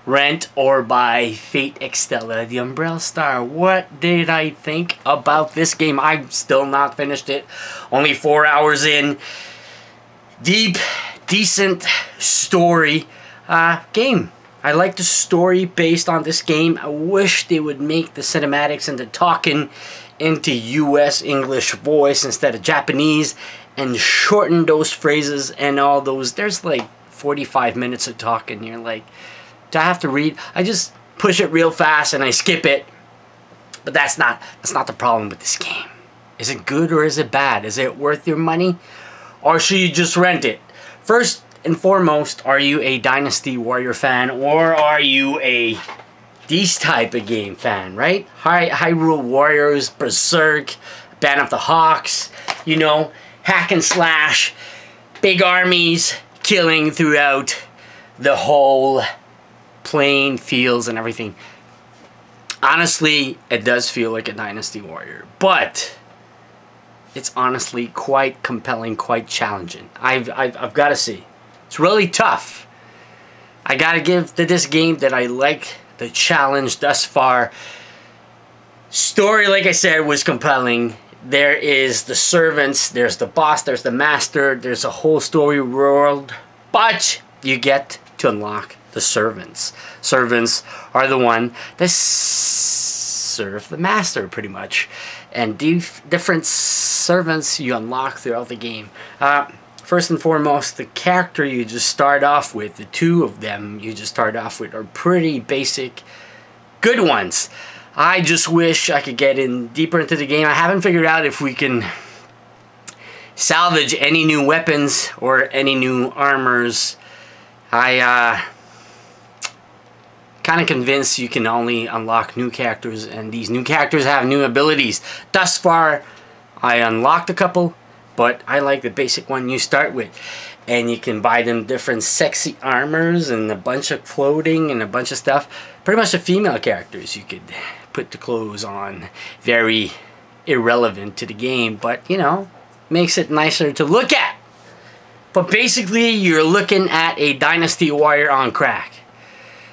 Rent or buy Fate Extella The Umbral Star. What did I think about this game? I'm still not finished it. Only 4 hours in. Deep, decent story game. I like the story based on this game. I wish they would make the cinematics and the talking into US English voice instead of Japanese, and shorten those phrases and all those. There's like 45 minutes of talking. You're like, do I have to read? I just push it real fast and I skip it. But that's not the problem with this game. Is it good or is it bad? Is it worth your money? Or should you just rent it? First and foremost, are you a Dynasty Warrior fan, or are you a these type of game fan, right? Hyrule Warriors, Berserk, Band of the Hawks, you know, hack and slash, big armies, killing throughout the whole playing fields and everything. Honestly, it does feel like a Dynasty Warrior, but it's honestly quite compelling, quite challenging. I've got to say, it's really tough. I got to give to this game that I like the challenge thus far. Story, like I said, was compelling. There is the servants, there's the boss, there's the master, there's a whole story world, but you get to unlock the servants. Servants are the one that serve the master, pretty much. And different servants you unlock throughout the game. First and foremost, the character you just start off with, the two of them you just start off with, are pretty basic, good ones. I just wish I could get in deeper into the game. I haven't figured out if we can salvage any new weapons or any new armors. I kind of convinced you can only unlock new characters, and these new characters have new abilities. Thus far, I unlocked a couple, but I like the basic one you start with. And you can buy them different sexy armors and a bunch of clothing and a bunch of stuff. Pretty much the female characters you could put the clothes on. Very irrelevant to the game, but you know, makes it nicer to look at. But basically, you're looking at a Dynasty Warrior on crack.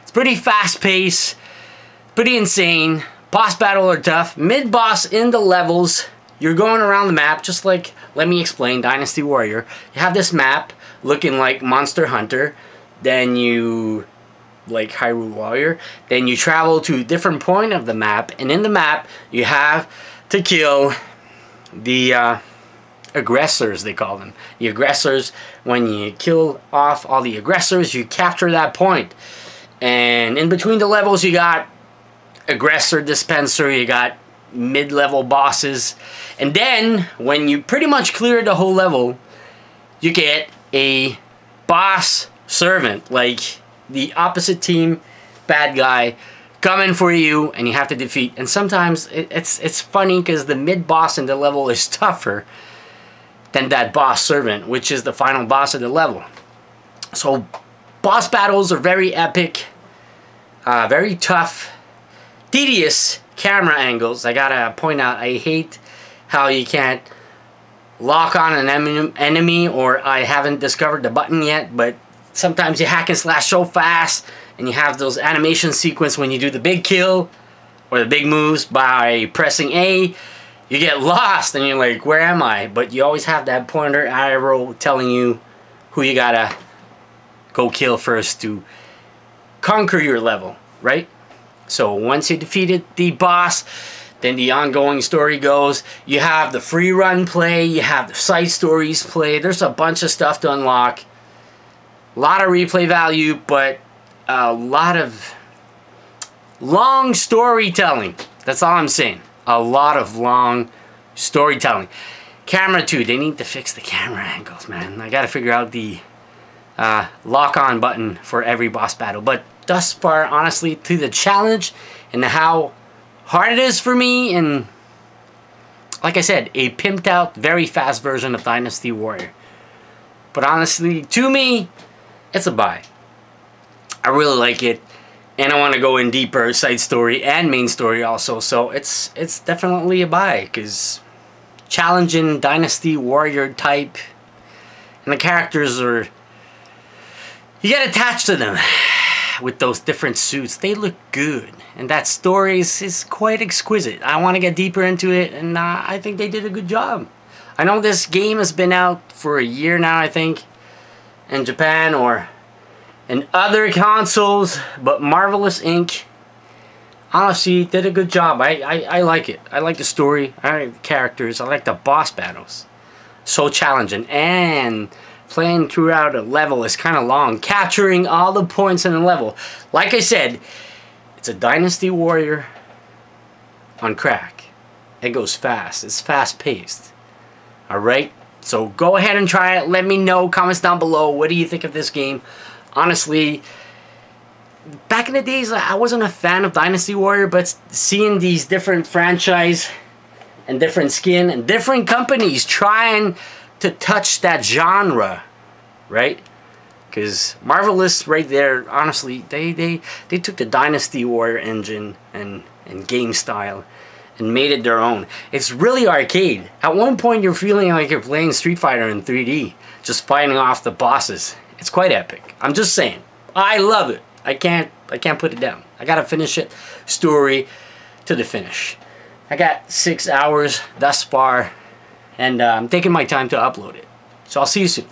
It's pretty fast-paced, pretty insane. Boss battle are tough. Mid-boss in the levels, you're going around the map, just like, let me explain, Dynasty Warrior. You have this map looking like Monster Hunter, then you, like Hyrule Warrior, then you travel to a different point of the map, and in the map, you have to kill the aggressors, they call them. The aggressors, when you kill off all the aggressors, you capture that point. And in between the levels, you got aggressor dispenser, you got mid-level bosses, and then when you pretty much clear the whole level, you get a boss servant, like the opposite team bad guy coming for you, and you have to defeat. And sometimes it's funny because the mid-boss in the level is tougher than that boss servant, which is the final boss of the level. So boss battles are very epic, very tough, tedious camera angles. I gotta point out, I hate how you can't lock on an enemy, or I haven't discovered the button yet, but sometimes you hack and slash so fast, and you have those animation sequence when you do the big kill or the big moves by pressing A. You get lost and you're like, where am I? But you always have that pointer arrow telling you who you gotta go kill first to conquer your level, right? So once you defeated the boss, then the ongoing story goes. You have the free run play, you have the side stories play. There's a bunch of stuff to unlock. A lot of replay value, but a lot of long storytelling. That's all I'm saying. A lot of long storytelling. Camera too, they need to fix the camera angles, man. I gotta figure out the lock on button for every boss battle. But thus far, honestly, to the challenge and how hard it is for me, and like I said, a pimped out, very fast version of Dynasty Warrior. But honestly, to me, it's a buy. I really like it, and I want to go in deeper, side story and main story also. So it's definitely a buy, because challenging Dynasty Warrior type, and the characters are, you get attached to them. with those different suits, they look good. And that story is quite exquisite. I want to get deeper into it, and I think they did a good job. I know this game has been out for a year now, I think, in Japan or in other consoles, but Marvelous Inc. honestly did a good job. I like it. I like the story. I like the characters. I like the boss battles. So challenging. And playing throughout a level is kind of long. Capturing all the points in the level. Like I said, it's a Dynasty Warrior on crack. It goes fast. It's fast paced. Alright? So go ahead and try it. Let me know. Comments down below. What do you think of this game? Honestly, back in the days, I wasn't a fan of Dynasty Warrior, but seeing these different franchise and different skin and different companies trying to touch that genre, right? Because Marvelous right there, honestly, they took the Dynasty Warrior engine and game style and made it their own. It's really arcade. At one point, you're feeling like you're playing Street Fighter in 3D, just fighting off the bosses. It's quite epic. I'm just saying. I love it. I can't put it down. I gotta finish it, story to the finish. I got 6 hours thus far, and I'm taking my time to upload it. So I'll see you soon.